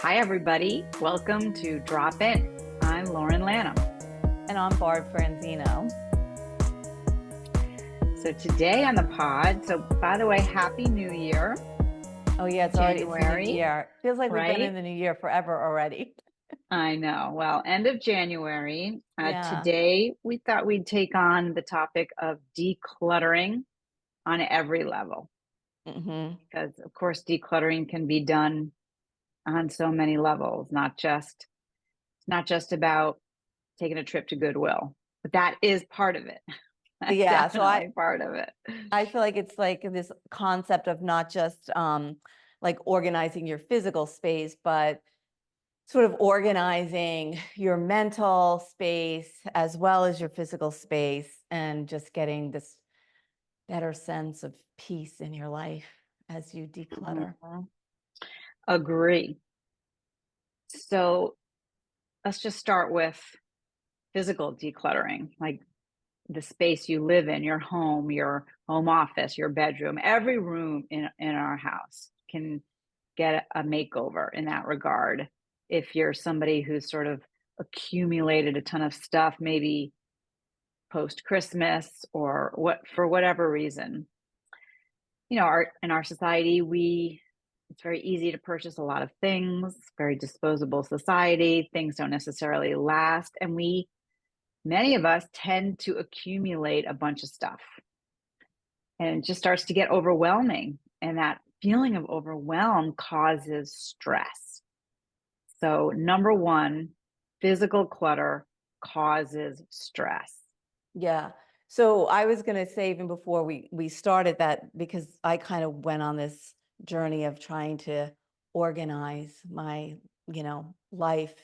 Hi, everybody. Welcome to Drop In. I'm Lauren Lanham. And I'm Barb Franzino. So today on the pod, by the way, Happy New Year. Oh yeah, it's the new January, year. Feels like we've been in right? the new year forever already. I know. Well, end of January. Yeah. Today, we thought we'd take on the topic of decluttering on every level. hmm Because, of course, decluttering can be done on so many levels, not just about taking a trip to Goodwill, but that is part of it. That's Yeah. So I definitely part of it. I feel like it's like this concept of not just like organizing your physical space, but sort of organizing your mental space as well as your physical space and just getting this better sense of peace in your life as you declutter. Mhm. Agree. So let's just start with physical decluttering, like the space you live in, your home office, your bedroom, every room in our house can get a makeover in that regard. If you're somebody who's sort of accumulated a ton of stuff, maybe post Christmas or what for whatever reason, in our society, it's very easy to purchase a lot of things, very disposable society, things don't necessarily last, and many of us tend to accumulate a bunch of stuff, and it just starts to get overwhelming, and that feeling of overwhelm causes stress. So number 1, physical clutter causes stress. Yeah. So I was going to say even before we started that because I kind of went on this journey of trying to organize my, life,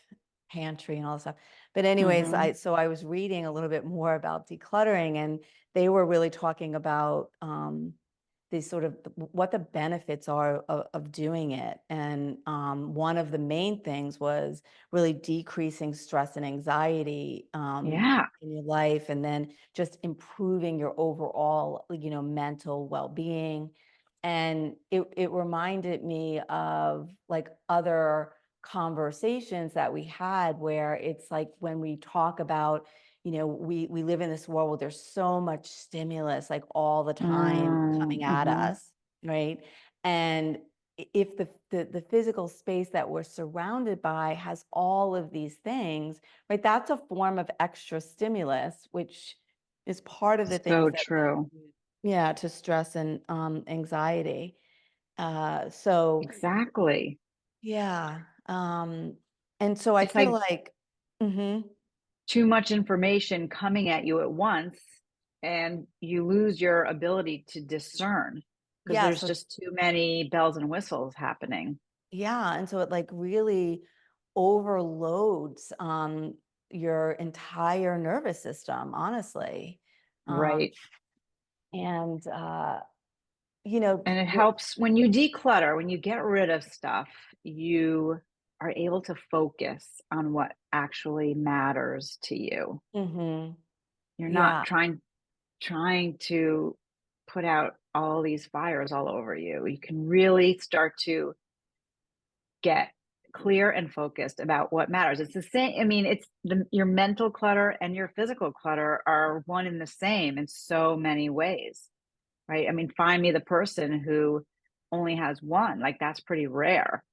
pantry and all this stuff. But anyways, Mhm. I was reading a little bit more about decluttering and they were really talking about these sort of what the benefits are of doing it. And one of the main things was really decreasing stress and anxiety Yeah. in your life, and then just improving your overall, mental well-being. And it reminded me of like other conversations that we had where it's like when we talk about, we live in this world where there's so much stimulus like all the time coming at Mhm. us, right? And if the physical space that we're surrounded by has all of these things, right? That's a form of extra stimulus, which is part of the things So that true. contribute, yeah, to stress and anxiety. So Exactly. yeah, and so I It's feel like like, hmm too much information coming at you at once, and you lose your ability to discern because yeah, there's so just too many bells and whistles happening. yeah, and so it like really overloads your entire nervous system, honestly. Um, Right. and And it what helps when you declutter, when you get rid of stuff, you are able to focus on what actually matters to you. hmm You're not yeah, trying to put out all these fires all over you. You can really start to get clear and focused about what matters. It's the same. I mean, your mental clutter and your physical clutter are one and the same in so many ways, right? I mean, find me the person who only has one. Like that's pretty rare.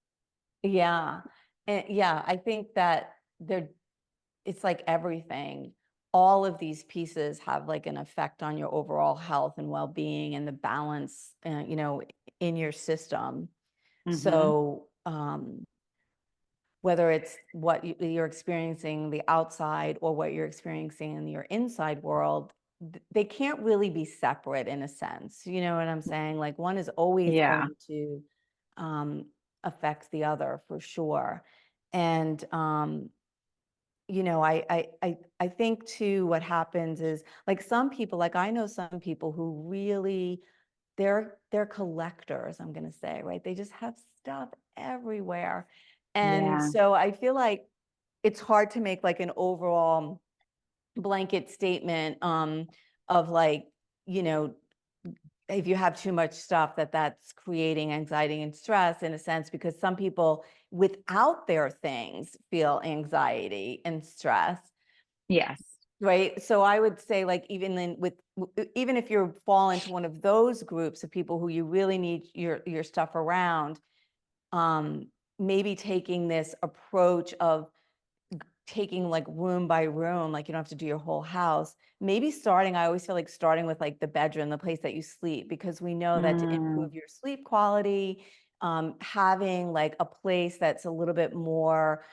yeah, and yeah, I think that they're it's like everything. All of these pieces have like an effect on your overall health and well-being and the balance, in your system. Hmm. So, whether it's what you're experiencing the outside or what you're experiencing in your inside world, they can't really be separate in a sense. You know what I'm saying? Like one is always Yeah. going to um, affect the other for sure. And I think too what happens is like some people, like I know some people who really they're collectors, I'm going to say, right? They just have stuff everywhere. And Yeah. so I feel like it's hard to make like an overall blanket statement of like, you know, if you have too much stuff, that's creating anxiety and stress in a sense, because some people without their things feel anxiety and stress, Yes. right? So I would say, like, even then even if you fall into one of those groups of people who you really need your stuff around, um, maybe taking this approach of taking like room by room, like you don't have to do your whole house. Maybe starting, I always feel like starting with like the bedroom, the place that you sleep, because we know that to Mm, improve your sleep quality, having like a place that's a little bit more,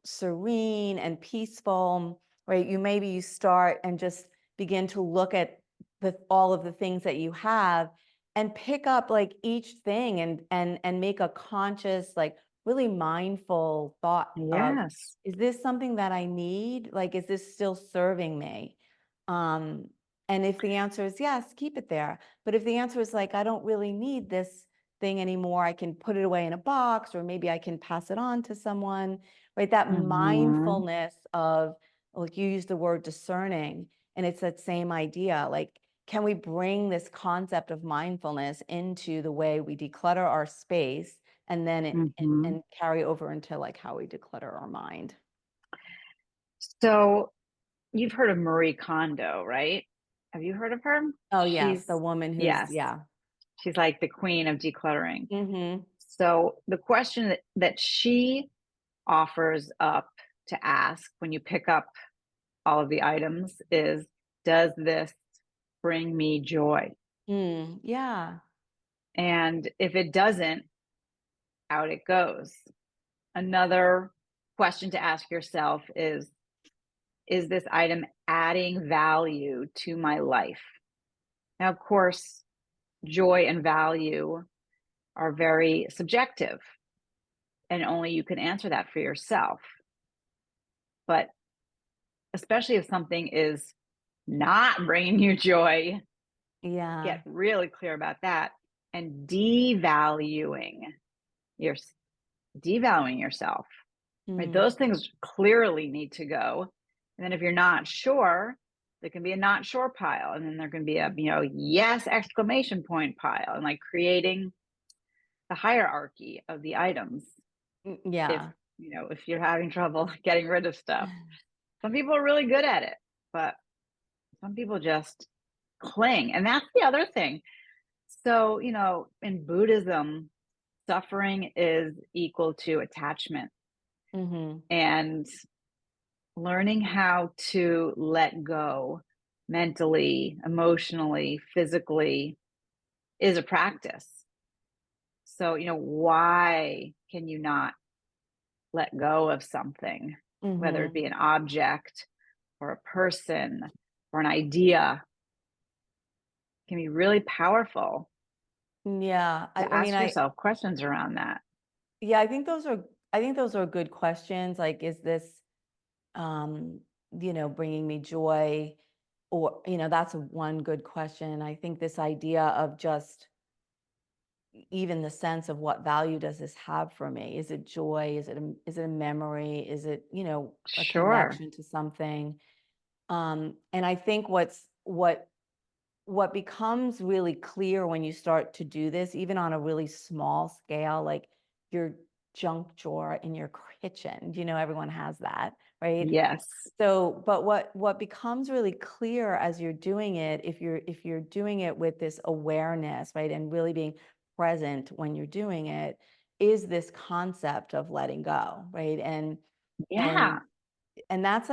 serene and peaceful, right? Maybe you start and just begin to look at all of the things that you have and pick up like each thing and make a conscious, like really mindful thought of, yes. is this something that I need? Like, is this still serving me? Um, and if the answer is yes, keep it there. But if the answer is like, I don't really need this thing anymore, I can put it away in a box, or maybe I can pass it on to someone, right? That Mhm. mindfulness of, like you use the word discerning, and it's that same idea. Like, can we bring this concept of mindfulness into the way we declutter our space, and then Mhm. and carry over into like how we declutter our mind? So, you've heard of Marie Kondo, right? Have you heard of her? Oh, yes, the She's woman who's, yes, yeah. she's like the queen of decluttering. Mhm. So, the question that she offers up to ask when you pick up all of the items is, does this bring me joy? Yeah. And if it doesn't, out it goes. Another question to ask yourself is this item adding value to my life? Now, of course, joy and value are very subjective, and only you can answer that for yourself. But especially if something is not bringing you joy, get Yeah. really clear about that and your devaluing yourself. Right? Mm. Those things clearly need to go. And then if you're not sure, there can be a not sure pile. And then there can be a, yes, exclamation point pile, and like creating the hierarchy of the items. If, Yeah. if you're having trouble getting rid of stuff, some people are really good at it, but some people just cling. And that's the other thing. So, in Buddhism, suffering is equal to attachment. Mhm. And learning how to let go mentally, emotionally, physically is a practice. So, why can you not let go of something, whether it Mhm. be an object or a person or an idea? Can be really powerful Yeah. to I mean, ask yourself questions around that. yeah, I think those are good questions. Like, is this, um, bringing me joy? Or, that's one good question. I think this idea of just even the sense of what value does this have for me? Is it joy? Is it a memory? Is it, a Sure. connection to something? And I think what becomes really clear when you start to do this, even on a really small scale, like your junk drawer in your kitchen, everyone has that, right? Yes. So, but what becomes really clear as you're doing it, if you're doing it with this awareness, right, and really being present when you're doing it, is this concept of letting go, right? And Yeah. and that's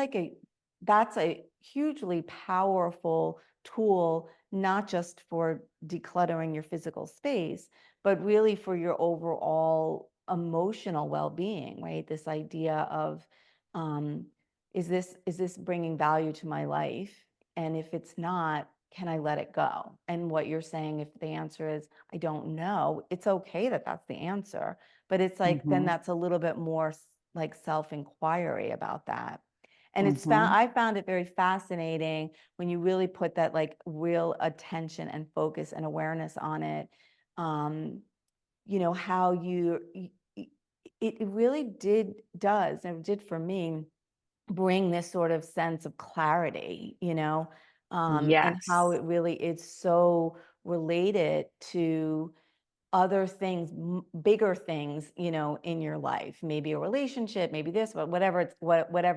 a hugely powerful tool, not just for decluttering your physical space, but really for your overall emotional well-being, right? This idea of, um, is this bringing value to my life? And if it's not, can I let it go? And what you're saying, if the answer is I don't know, it's okay that that's the answer, but it's like then Mhm. that's a little bit more like self-inquiry about that. And Mhm. I found it very fascinating when you really put that like real attention and focus and awareness on it. Um, how it really does, and it did for me, bring this sort of sense of clarity, and how Yes. it really is so relate it to other things, bigger things, in your life, maybe a relationship, maybe this, but whatever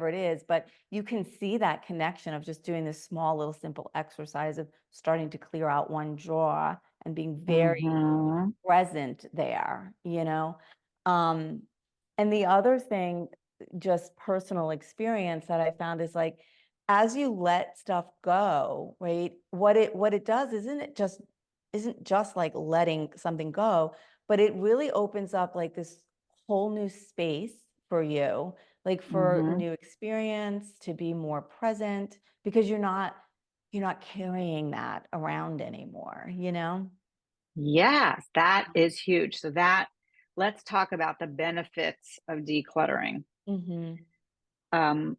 it is, but you can see that connection of just doing this small little simple exercise of starting to clear out one drawer and being very Mhm. present there. Um, and the other thing, just personal experience that I found is like, as you let stuff go, right? What it does isn't just like letting something go, but it really opens up like this whole new space for you, like for Mhm. new experience, to be more present, because you're not carrying that around anymore. Yes, that is huge. So that let's talk about the benefits of decluttering. Mhm. Um,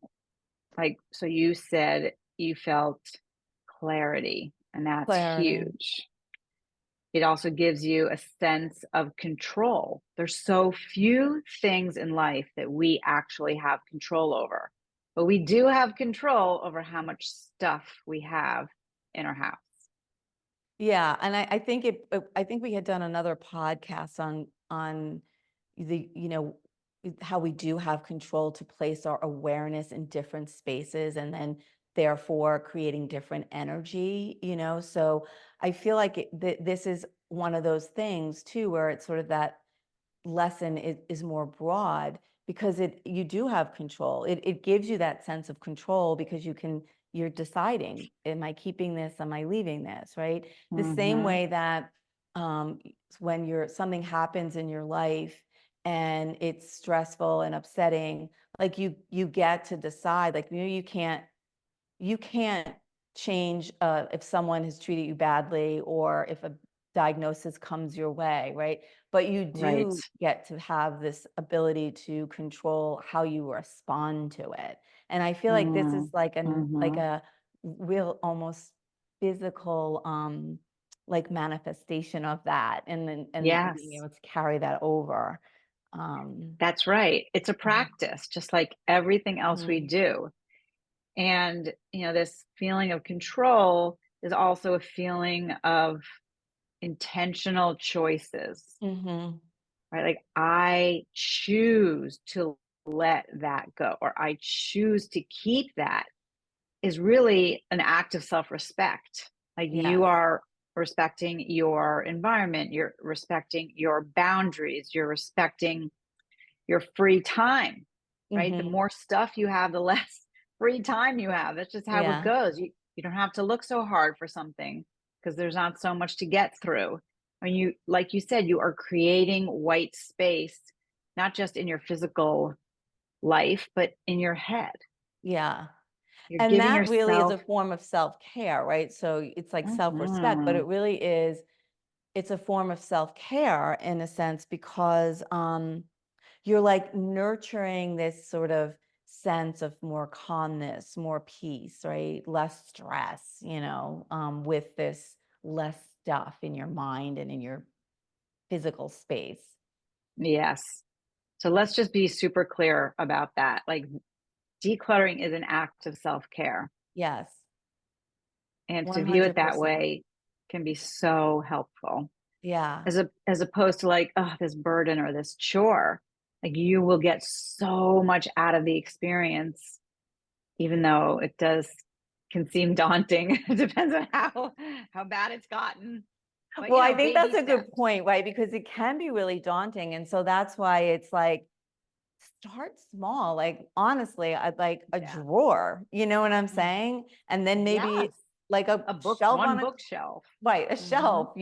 like, so you said you felt clarity, and that's Clarity. huge. It also gives you a sense of control. There's so few things in life that we actually have control over, but we do have control over how much stuff we have in our house. Yeah, and I think we had done another podcast on how we do have control to place our awareness in different spaces, and then therefore creating different energy. So I feel like this is one of those things too, where it's sort of that lesson is more broad, because you do have control. It gives you that sense of control, because you're deciding, am I keeping this, am I leaving this, right? The same Mhm. way that when something happens in your life and it's stressful and upsetting, like you get to decide, like you can't change if someone has treated you badly, or if a diagnosis comes your way, right? But you Right. do get to have this ability to control how you respond to it. And I feel like this is Mm. like Mhm. a real, almost physical, like manifestation of that, and then and being Yes. able to carry that over. Um, That's right. It's a practice, just like everything else we mhm, do. And, this feeling of control is also a feeling of intentional choices, mhm, right? Like, I choose to let that go, or I choose to keep that, is really an act of self respect. Like, you yes. are respecting your environment, you're respecting your boundaries, you're respecting your free time, right? The Mhm, more stuff you have, the less free time you have. That's just how it yeah. goes. You don't have to look so hard for something because there's not so much to get through. When you, like you said, you are creating white space, not just in your physical life, but in your head. Yeah. You're And giving that really is yourself. a form of self-care, right? So it's like self-respect, but Mhm. it really is, it's a form of self-care in a sense, because you're like nurturing this sort of sense of more calmness, more peace, right? Less stress, with this less stuff in your mind and in your physical space. Yes. So let's just be super clear about that. Like, decluttering is an act of self care. Yes, And to view it that 100%. way can be so helpful, Yeah. as opposed to like, oh, this burden or this chore. Like, you will get so much out of the experience, even though it does can seem daunting. It depends on how bad it's gotten. But Well, I think baby that's a good steps. point, right? Because it can be really daunting. And so that's why it's like, start small. Like, honestly, I'd like a Yeah. drawer, you know what I'm Mm. saying? And then maybe Yes. like a A book, shelf one on a, bookshelf. right, a Hmm. shelf,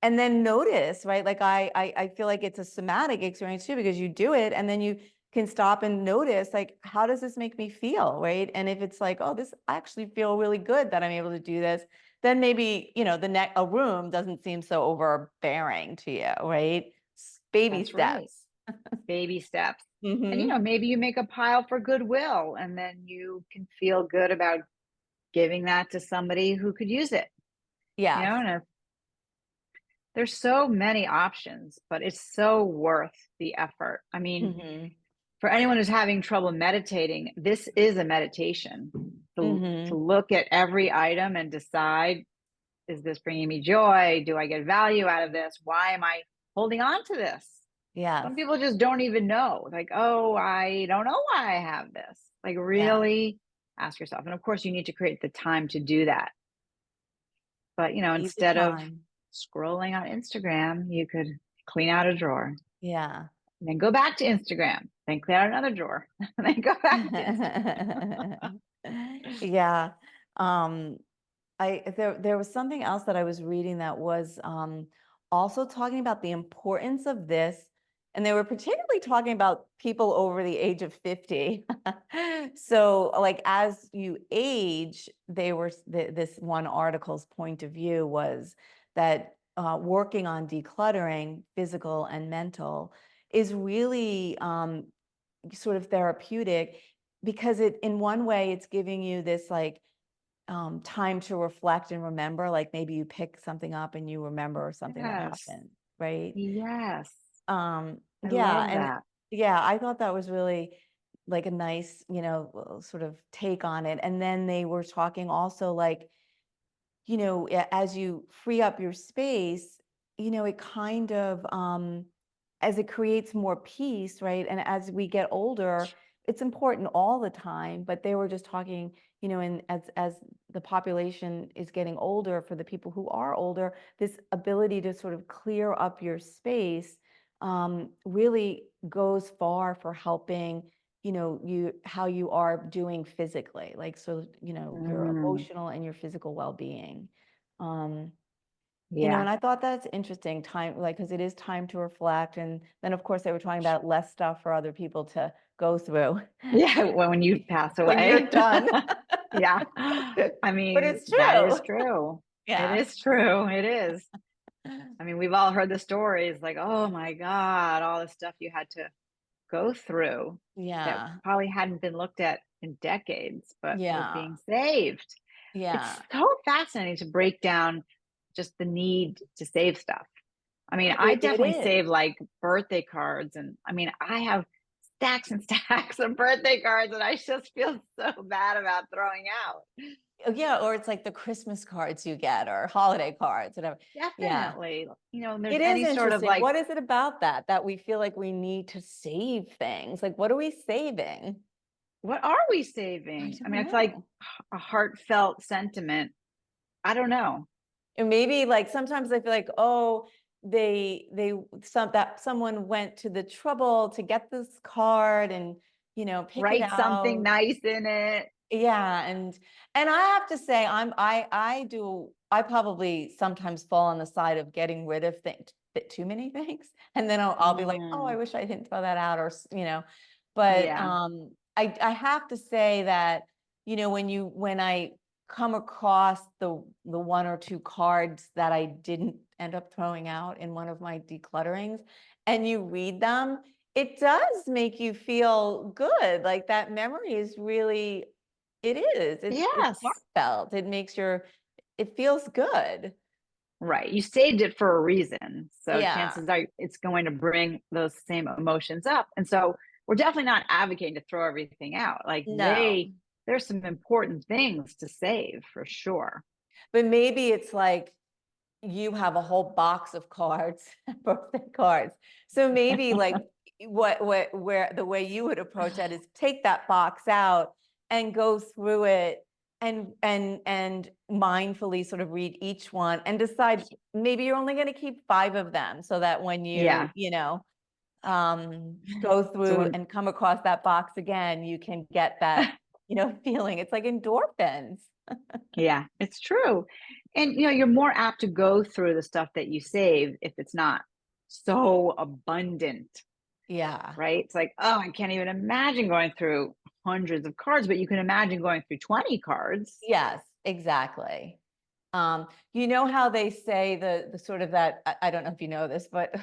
and then notice, right? Like I feel like it's a somatic experience too, because you do it and then you can stop and notice, like, how does this make me feel, right? And if it's like, oh, this I actually feel really good that I'm able to do this, then maybe, a room doesn't seem so overbearing to you, right? Baby That's right. steps. Baby steps. And Hmm. maybe you make a pile for goodwill, and then you can feel good about giving that to somebody who could use it. Yes. And there's so many options, but it's so worth the effort. I mean, Hmm. for anyone who's having trouble meditating, this is a meditation. To Hmm. look at every item and decide, Is this bringing me joy? Do I get value out of this? Why am I holding on to this? Yes. Some people just don't even know. Like, oh, I don't know why I have this. Like, Yeah. really ask yourself. And of course, you need to create the time to do that. But, Save the instead of time. scrolling on Instagram, you could clean out a drawer, Yeah. and then go back to Instagram, then clean out another drawer, and then go back to Instagram. Yeah. Um, there was something else that I was reading that was also talking about the importance of this, and they were particularly talking about people over the age of 50. So, like as you age, this one article's point of view was that working on decluttering, physical and mental, is really sort of therapeutic because it in one way it's giving you this like time to reflect and remember, like maybe you pick something up and you remember something that Yes. happened, right? Yes. I Yeah, love and that. yeah, I thought that was really like a nice, sort of take on it. And then they were talking also like, as you free up your space, it kind of, as it creates more peace, right? And as we get older, it's important all the time, but they were just talking, and as the population is getting older, for the people who are older, this ability to sort of clear up your space really goes far for helping you how you are doing physically, like so your Mm, emotional and your physical well-being. um yeah. and I thought that's interesting time, like because it is time to reflect, and then of course they were talking about less stuff for other people to go through Yeah, when you pass when you're away. done. Yeah. I But mean, it's that true. is true. It Yeah. is true. It is. I mean, we've all heard the stories like, "Oh my god, all the stuff you had to go through that Yeah. probably hadn't been looked at in decades, but was Yeah. being saved." It's Yeah. so fascinating to break down just the need to save stuff. I mean, I It definitely is. save, like, birthday cards, and, I mean, I have stacks and stacks of birthday cards, and I just feel so bad about throwing out. Oh, yeah, or it's like the Christmas cards you get or holiday cards, whatever. Yeah. Definitely. And there's It is any sort of, interesting. like, What is it about that we feel like we need to save things? Like, what are we saving? what are we I saving? I don't mean, I feel like know. a heartfelt sentiment. I don't know. And maybe like sometimes I feel like, oh, someone went to the trouble to get this card and pick it Write something out. nice in it. Yeah, and I have to say I probably sometimes fall on the side of getting rid of things, too many things, and then I'll be like, oh, I Mm, wish I didn't throw that out, or but yeah. I have to say that when I come across the one or two cards that I didn't end up throwing out in one of my declutterings, and you read them, it does make you feel good. Like that memory is really, it is. It's Yes. heartfelt. It feels good. Right. You saved it for a reason. So Yeah. chances are it's going to bring those same emotions up. And so we're definitely not advocating to throw everything out. Like No. there's some important things to save for sure. But maybe it's like you have a whole box of cards, birthday cards. So maybe like where the way you would approach that is take that box out and go through it and mindfully sort of read each one and decide maybe you're only going to keep 5 of them so that when Yeah. go So through when and come across that box again, you can get that, feeling. It's like endorphins. yeah, it's true. And you're more apt to go through the stuff that you save if it's not so abundant, Yeah. right? It's like, oh, I can't even imagine going through hundreds of cards, but you can imagine going through 20 cards. Yes, exactly. You know how they say the sort of that, I don't know if you know this, but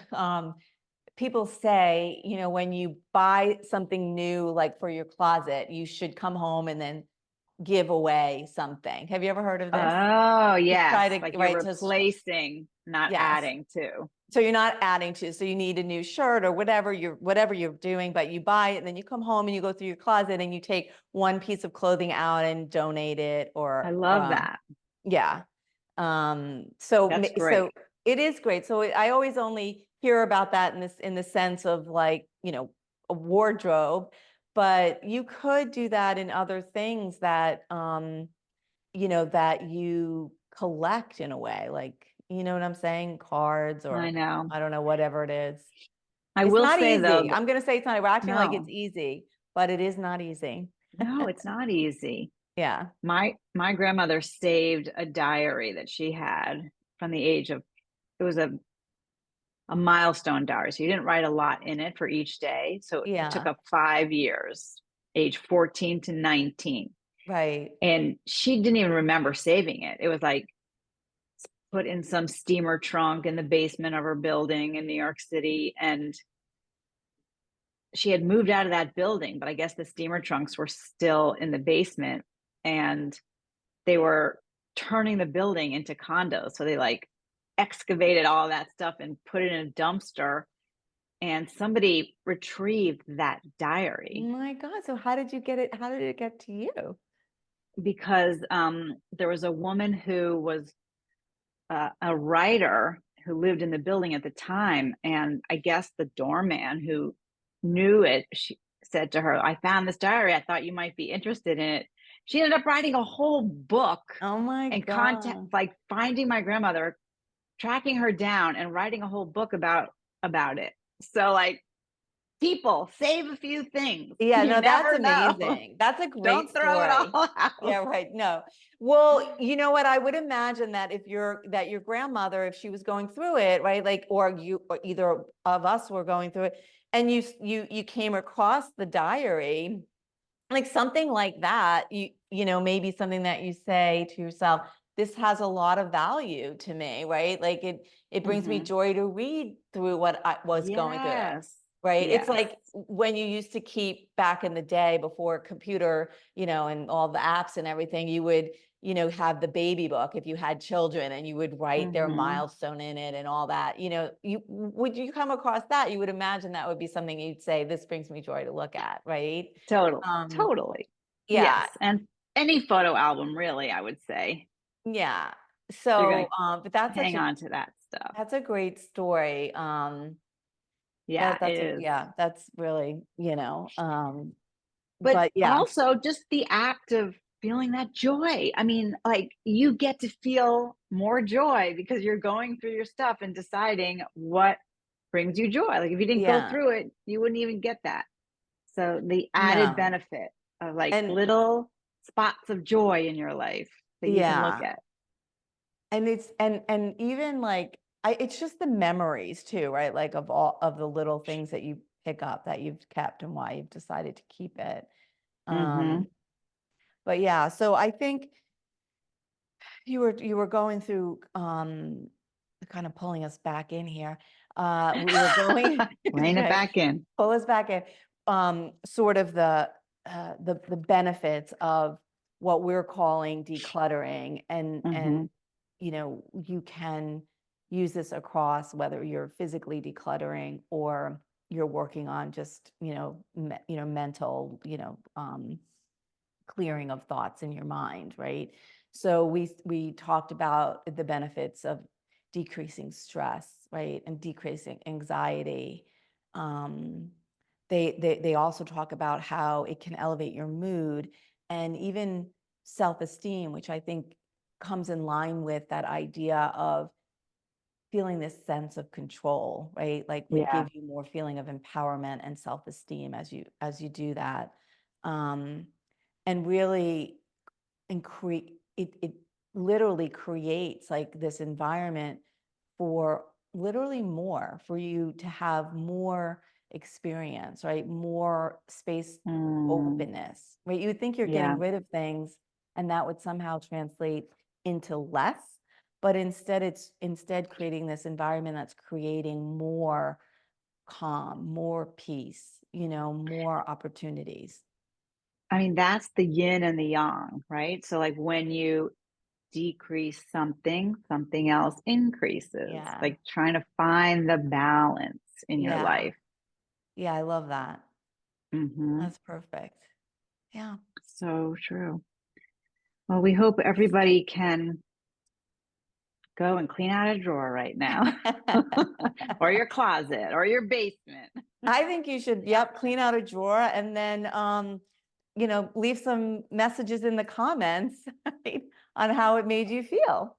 people say, when you buy something new, like for your closet, you should come home and then give away something. Have you ever heard of this? Oh, Just try yes, to, like you're right, just, replacing, not yes. adding to. So you're not adding to, so you need a new shirt or whatever you're doing, but you buy it and then you come home and you go through your closet and you take one piece of clothing out and donate it I or love that. yeah. That's So great. it is great. So I always only hear about that in the sense of like, a wardrobe, but you could do that in other things that that you collect in a way, like, you know what I'm saying? Cards I or know. I don't know, whatever it is. I It's will not say though, easy. I'm gonna say it's not, we're acting like it's no, easy, but it is not easy. no, it's not easy. Yeah. My grandmother saved a diary that she had from the age of, it was a milestone diary. So you didn't write a lot in it for each day. So it took Yeah. up 5 years, age 14 to 19. Right. And she didn't even remember saving it. It was like put in some steamer trunk in the basement of her building in New York City. And she had moved out of that building, but I guess the steamer trunks were still in the basement and they were turning the building into condos. So they like excavated all that stuff and put it in a dumpster. And somebody retrieved that diary My God. So how did you get it? How did it get to you? because there was a woman who was a writer who lived in the building at the time. And I guess the doorman who knew it, she said to her, I found this diary. I thought you might be interested in it. She ended up writing a whole book Oh my and contact, God. like finding my grandmother, tracking her down and writing a whole book about it. So like people save a few things. Yeah, You no, that's never know. amazing. That's a great Don't throw it story. all Yeah, out. right. No. Well, you know what? I would imagine that if your grandmother, if she was going through it, right? Like, or you, or either of us were going through it, and you came across the diary, like something like that, maybe something that you say to yourself, this has a lot of value to me, right? Like it brings me Mm-hmm. joy to read through what I was going through. Yes. Right. It's Yes. like when you used to keep back in the day before computer, and all the apps and everything, you would, have the baby book if you had children and you would write their Mm-hmm. milestone in it and all that. Would you come across that? You would imagine that would be something you'd say, this brings me joy to look at, right? Um, Totally. yeah, Yes. And any photo album, really, I would say. yeah. You're So, going but that's to hang on to that stuff. that's a great story. Yeah, it is. Yeah, that's really, But but yeah. also just the act of feeling that joy. I mean, like you get to feel more joy because you're going through your stuff and deciding what brings you joy. Like if you didn't go Yeah. through it, you wouldn't even get that. So the added No. benefit of like And little spots of joy in your life that you can look yeah. at. And and even like it's just the memories too, right? Like of all of the little things that you pick up that you've kept and why you've decided to keep it. Mm-hmm. Um, but yeah, so I think you were going through kind of pulling us back in here. We were going Rein it right, back in. pull us back in. Sort of the benefits of what we're calling decluttering, and Mm-hmm. you can use this across whether you're physically decluttering or you're working on just mental clearing of thoughts in your mind, right? So we talked about the benefits of decreasing stress, right, and decreasing anxiety. Um, they also talk about how it can elevate your mood and even self-esteem, which I think comes in line with that idea of feeling this sense of control, right? Like would Yeah. give you more feeling of empowerment and self-esteem as you do that. Um, and really it literally creates like this environment for literally more for you to have more experience, right? More space, Mm, openness, right? You would think you're yeah. getting rid of things and that would somehow translate into less, but instead creating this environment that's creating more calm, more peace, more opportunities. I mean, that's the yin and the yang, right? So, like when you decrease something, something else increases, Yeah. like trying to find the balance in your Yeah. life. Yeah, I love that. Hmm. That's perfect. Yeah. So true. Well, we hope everybody can go and clean out a drawer right now or your closet or your basement. I think you should, yep, clean out a drawer and then, leave some messages in the comments, right, on how it made you feel,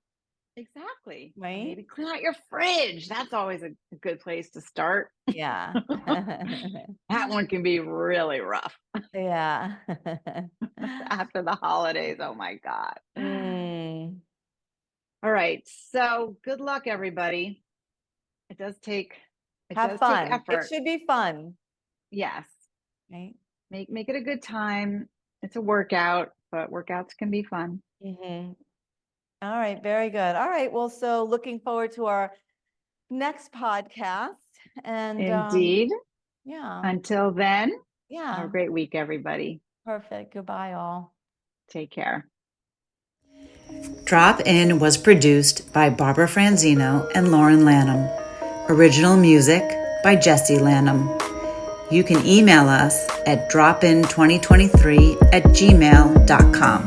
Exactly. Or right? maybe clean out your fridge. That's always a good place to start. Yeah. That one can be really rough Yeah. after the holidays. Oh my God. Mm. All right. So good luck, everybody. It does take it Have does take fun. It effort. should be fun, Yes. right? Make it a good time. It's a workout, but workouts can be fun. Mhm. All right, very good. All right, well, so looking forward to our next podcast and, Indeed. yeah, Until then, have a yeah, great week, everybody. perfect. Goodbye, all. Take care. Drop In was produced by Barbara Franzino and Lauren Lanham. Original music by Jesse Lanham. You can email us at dropin2023@gmail.com.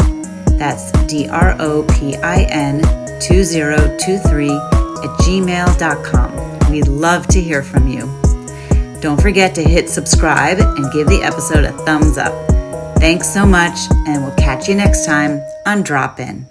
That's DROPIN2023@gmail.com. We'd love to hear from you. Don't forget to hit subscribe and give the episode a thumbs up. Thanks so much, and we'll catch you next time on Drop In.